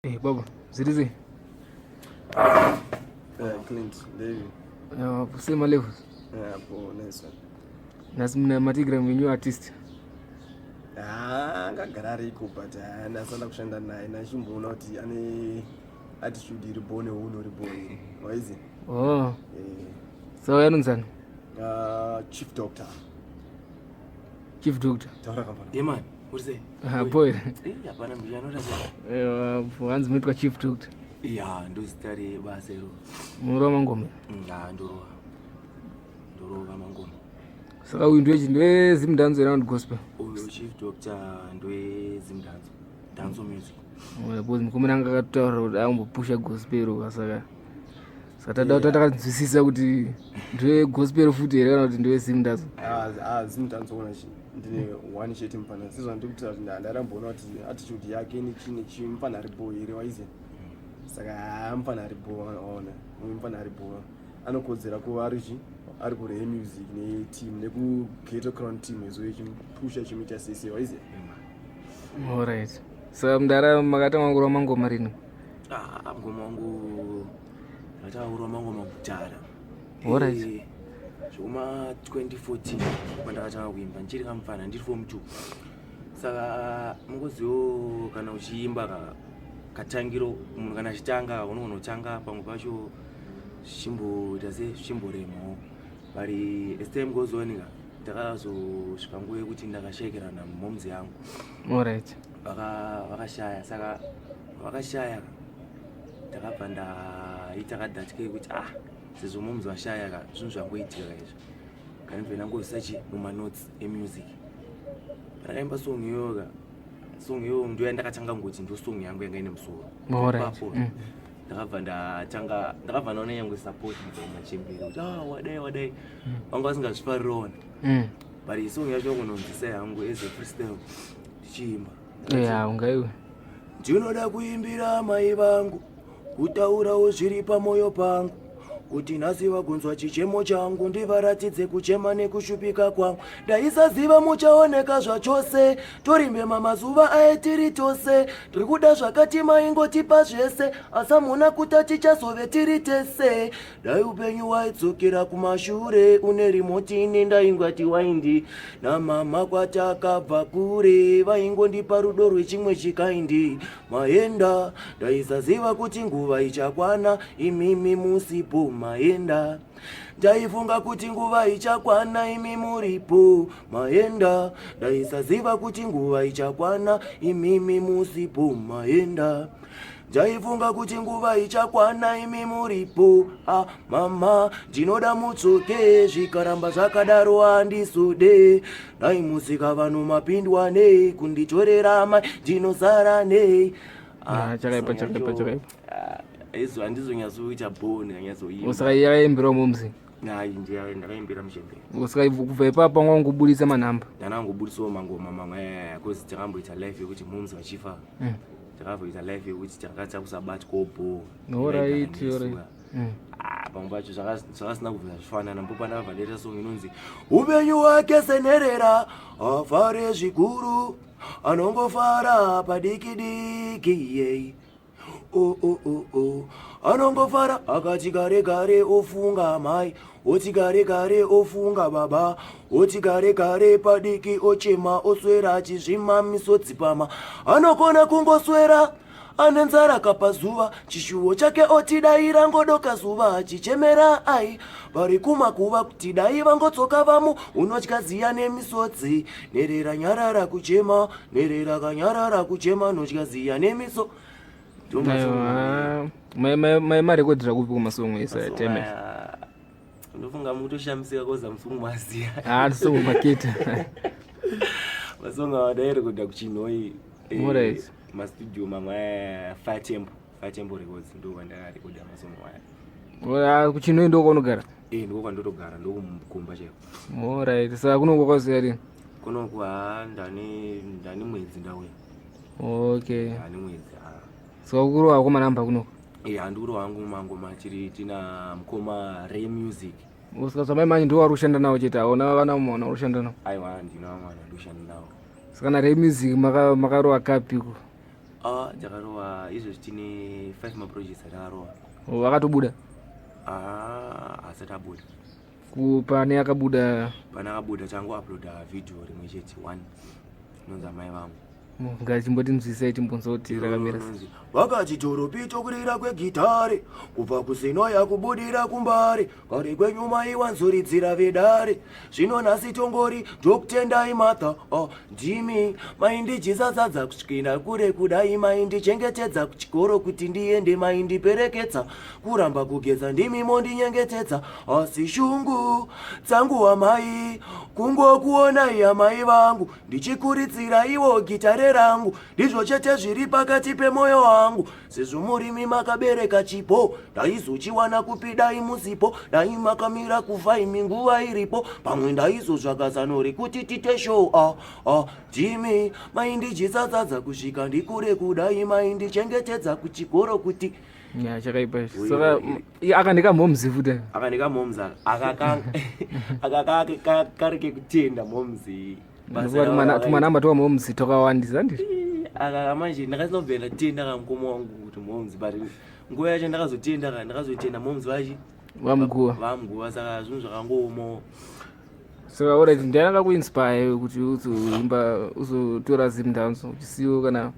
Baba, zilizi. Clint, David. Kusema leo. Hapo nice. Nazimna matigram new artist. Ngagara iko but ndasanda kushanda naye nachimboona kuti ane attitude iribone uno ribone. Waizi? So yanunzana. Chief Doctor. Chief Doctor. Taura kampani. Man, what is it? Boy. Hapana mjano sasa. Wanzi mwitwa Chief Doctor. Ndo stari basero. Muroma ngoma. Ndoro kama ngoma. Saka uyu ndwe zimdanzo around gospel. Chief Doctor ndwe zimdanzo. Danzo music. Bozi mkomenanga kataura kuti ambopusha gospel saka. Satada tatakazwisisa kuti ndwe gospel futi here kana kuti ndwe zimdanzo. Zimdanzo ona chi. Ndine one shit mpana. Sizwa ndikuti ndaramboona kuti attitude yake ni chimpana ribo here waizi. Saka mpana ribo ona. Mpana ribo. Anokodzera kuva ari kure music ne team neku Ghetto Crown team ezo ichipusha chimita sisi waizi. Alright. So mdara makata mangoro mango marino. Ngoma wangu nataura mangoma kutara. Alright. Chuma 2014 pandakatanga kuimba ndichiri kamfana ndiri form 2. Saka mungoziwo kana uchiimba katangiro munhu kana chitanga unoona utanga pamwe pacho chimboremo bari STM gozonika ndakazosvika nguva yekuti ndakashekerana mumomzi yangu. Alright. Vakashaya saka vakashaya ndakabva ndaita kadhatikei kuti sezvo mumzi vashaya zvinhu zvangoitika izvo kanibve nangozisachi mumanotes emusic ndakaimba song iyoyo ndo yandakatanga ngoti ndo song yangu yanga ine musoro. Ndakabva ndaona yangu support machemberi kuti wadai vanga vasingazvifarirawo but song yacho ngononzisa yangu as a freestyle ndichiimba ungaiwe ndinoda kuimbira mai vangu kutaurawo zviri pamwoyo pangu kuti nhasi vagonzwa chichemo changu ndivaratidze kuchema nekushupika kwangu ndaisaziva muchaoneka zvachose torimbema mazuva aetiri tose tiri kuda zvakati maingotipa zvese asa muna kuta tichazove tiri tese dai upenyu waidzokera kumashure une rimoti ine ndaingwati waindi namama kwatakabva kure vaingondipa rudo rwechimwe chikaindi maenda ndaisaziva kuti nguva ichakwana imimi musipo maenda ndaifunga kuti nguva ichakwana imi muripo maenda ndaisaziva kuti nguva ichakwana imimi musipo maenda ndaifunga kuti nguva ichakwana imi muripo mama ndinoda mutsoke zvikaramba zvakadaro handisode daimusika vanhu mapindwa nei kunditorera mai ndinosara nei. Chakaipa izvo handizonyatsoita bhoni kanyatsoimba. Usaka yakaimbira mumzi. Ndakaimbira muchemberi. Usaka kubva ipapo wangobudisa manhamba. Ndanangobudisawo mangoma mamwe kozi takamboita live yekuti mumzi vachifa. Takavoita live yekuti takatsa kusabatwa bho. Alright. Pamwe pacho zvakasina kubva zvifanana mpo pandakabva ndaita song inonzi upenyu hwake senherera afare zvikuru anongofara padikidiki yei anongofara akati gare gare ofunga mai oti gare gare ofunga baba oti gare gare padiki ochema oswera achizvima misodzipama anokona kungoswera ane nzara kapazuva chishuwo chake otidaira ngodoka zuva achichemera ai vari kumakuva kuti dai vangotsoka vamo unotyaziya nemisodzi nerera nyarara kuchema nerera kanyarara kuchema notyaziya nemiso. Marekodhera kupi kumasongo esa teme ndofunga mutoshamisika koza musungu maziya songo maketa masongo awadaerekodha kuchinhoi mastudio mamwe Fatempo Records ndo kwandakarekodha masongo aya. Kuchinhoi ndo kwaunogara? Ndiko kwandotogara ndokumkumba chaiko. Alright. Saka kuno kwakaziya rini? Kunoku ndani mwedzi ndauya. Okay. Ndani mwedzi. Saka kuri wako manhamba kunoko? Handikuri wangu mangoma tina mukoma Ray Music. Usika manje ndo wari ushanda nawo chete aona vana mona uri ushanda nawo? Aiwa ndina vana ndoshanda nawo. Saka na Ray Music makarova kapi ku? Jakarowa izvo tine 5 maprojects atarowa. Akatobuda Asati abuda. Pane akabuda. Pane akabuda changu uploada video rimwe chete 1 inonzi Amai Vangu. Ngachimboti mzisai timbonzoti rakamira. Vakati Toropi tokurira kwegitare kubva kusinoya kubudira kumbare kare kwenyuma iwanzuridzira vedare zvino nhasi tongori ndokutendai Martha ndimi maindijisazadza kusvikira kure kudai maindichengetedza kuchikoro kuti ndiende maindiperekedza kuramba kugeza ndimi mondinyengetedza asi shungu dzangu amai kungokuonai amai vangu ndichikuritsira iwo gitare rangu ndizvo chete zviri pakati pemwoyo wangu sezvo murimi makabereka chipo ndaizochiwana kupi dai musipo dai makamira kuvhai minguva iripo pamwe ndaizotsvaga zano rekuti tite show ndimi maindijisazadza kusvika ndikure kudai maindichengetedza kuchikoro kuti chakaipa saka akandika momzi futi akandika momzi akakareke kutenda momzi tumanamba towa momzi tokawandisa ndi manje ndakasinobvenda tenda kamukoma wangu kuti momzi but nguva yacho ndakazotenda ndakazotenda momzi vachi vamguva saka zvinhu zvakangomo saka alright ndianaka kuinspire kuti uzoimba uzotora zimdanzo uchisiwo kana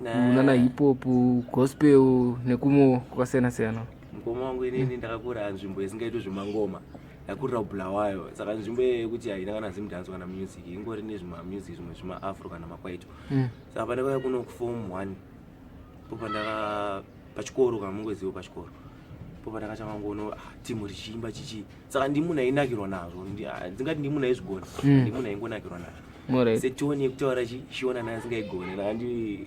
unana hip hop gospel nekumo kwasiyana siyana. Mukoma wangu inini ndakakura nzvimbo isingaitwe zvemangoma ndakurira kubulawayo saka nzvimbo yekuti haina kana zimdanzo kana music ingori nezvemamusic zvimwe zvemaafro kana makwaito saka pandakauya kuno kuform 1 popa ndaka pachikoro kana mungozivo pachikoro popa ndakachangangono timu richiimba chichi saka ndimunhu ainakirwa nazvo ndingati ndimunhu aizvigona ndimunhu aingonakirwa nazvo setoni yekutaura chiona naye asingaigone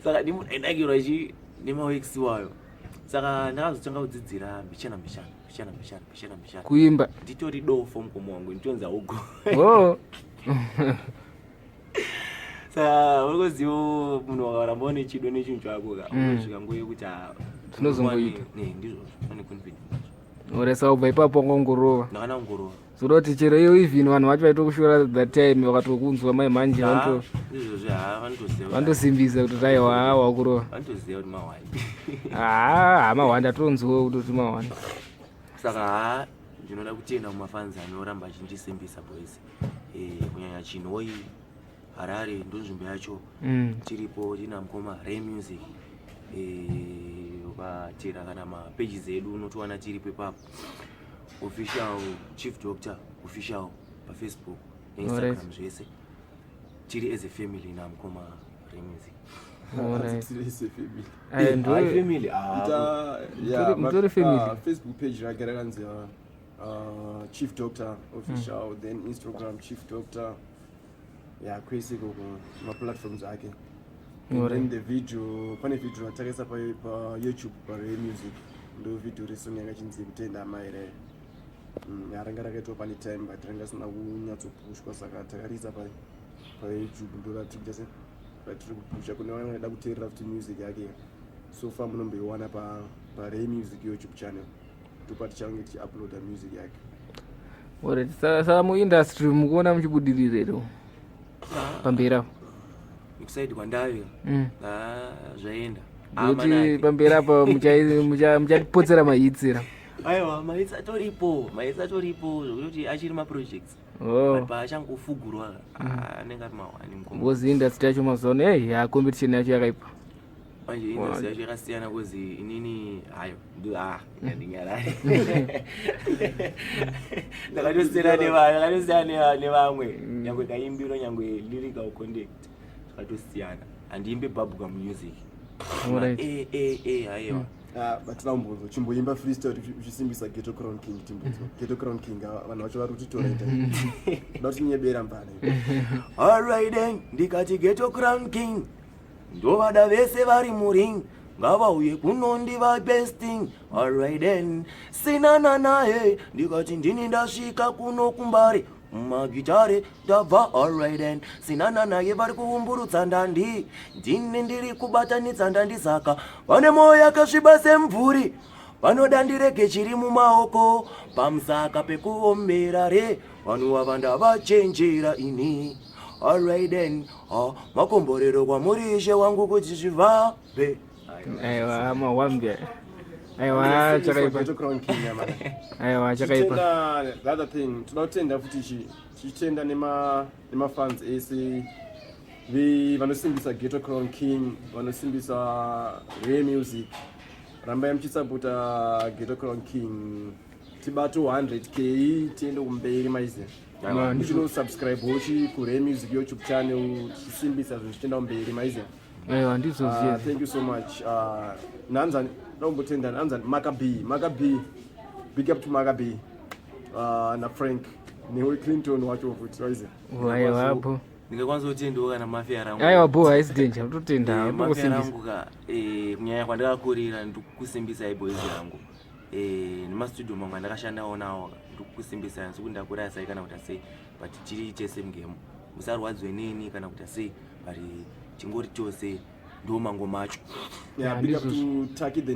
saka ndimunhu ainakirwa chi nemaweeks wayo saka ndakazotanga kudzidzira mbichana kuimba nditori dofo mukoma wangu nditonzi augo saka urikuzivo munhu wakaramba une chido nechinhu chako unosvika nguva yekuti tinozongoita ndizvo ane confidence oresa ubva ipapo ngongorova ndakana kungorova zodoti chero iyo even vanhu vacho vaito kushora that time vakatokunzwa mai manje izvozvi vandosimbisa kuti taiwa wakurova vanotoziva kuti mahwani mahwani atonziwo kuti mahwani saka ndinoda kutenda mumafans anoramba achindisimbisa boys kunyanya Chinoi Harare ndo nzvimbo yacho tiripo tina mukoma Ray Music ukatera kana mapages edu unotowana tiripo ipapo official Chief Doctor official paFacebook Instagram zvese tiri as a family na mukoma Ray Music Facebook page rake rakanzi Chief Doctor official then Instagram Chief Doctor kwese koko maplatforms ake then the video pane video ratakisa pa YouTube pa Ray Music ndo video resong yanga chinzi kutenda maire ranga rakaitwa pane time but ranga sina kunyatsopushwa saka takarisa pa YouTube ndo ratikuita se tiri kupusha kune vanoda kuteerera futi music yake so far munomboiwana pa Ray Music YouTube channel topati change tichiuploada music yake. Alright, saka muindustry mukuona muchibudirirero pamberi apo ikusaidi kwandavika zvaenda kuti pamberi apo muchatipotsera mahitsira aiwa mahitsi atoripo zvokuti achiri maprojects paachangofugurwa anenge ari mahwani mukoma ngozi industry yacho mazuva competition yacho yakaipa manje industry yacho yakasiyana kozi inini hayo ndinyarai ndakatosiyana nevamwe nyangwe kaimbiro nyangwe lyrical content zvakatosiyana handiimbe babuka music haiwa batina umbonzo chimboimba freestyle uchisimbisa Ghetto Crown King timbonzo Ghetto Crown King vanhu vacho vari kutitora ita nda kuti nyebera mbana alright then ndikati Ghetto Crown King ndovada vese vari muring ngavauye kunondiva besting alright then sinana naye ndikati ndini ndasvika kuno kumbare magitare ndabva alright then sinana naye vari kuumburutsa ndandi ndini ndiri kubatanidza ndandi saka vane moyo yakasviba semvuri vanoda ndirege chiri mumaoko pamusaka pekuombera re vanhu vava ndavachenjera ini alright then makomborero kwamuri ishe wangu kuti zvivambe aiwa mawambia aiwa chakaipa aiwa chakaipa the other thing tinotenda futi tichitenda nemafans ese vanosimbisa Ghetto Crown King vanosimbisa Ray Music rambai muchisapota Ghetto Crown King tibato 100k tiende kumberi maize muchinosubscribe wochi kuRay Music YouTube channel chisimbisa zvinhu chichienda kumberi maize aiwa ndizvo thank you so much nanzani nombotenda nanzani Makabi big up to Makabi na Frank newe Clinton wacho futi maize aiwa hapo ndingakwanisa kutendawo kana mafia rangu aiwa bo haisi danger utotenda mafia rangu kunyanya kwandakakurira ndikusimbisa iboys rangu nemastudio mamwe ndakashandawo nawo ndikusimbisa sekuti ndakura sai kana kuti sei but chiri chese mugemu musarwadzwe neni kana kuti sei but chingori chose ndo mango macho big up to Taki the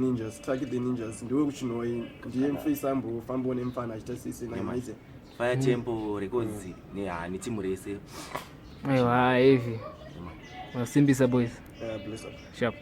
Ninjas ndiwe kuchinoi ndiye mface ambo fambo nemfana achita sisi na maize Fire Temple Records ni timu rese aiwa heavy wasimbisa boys bless up sharp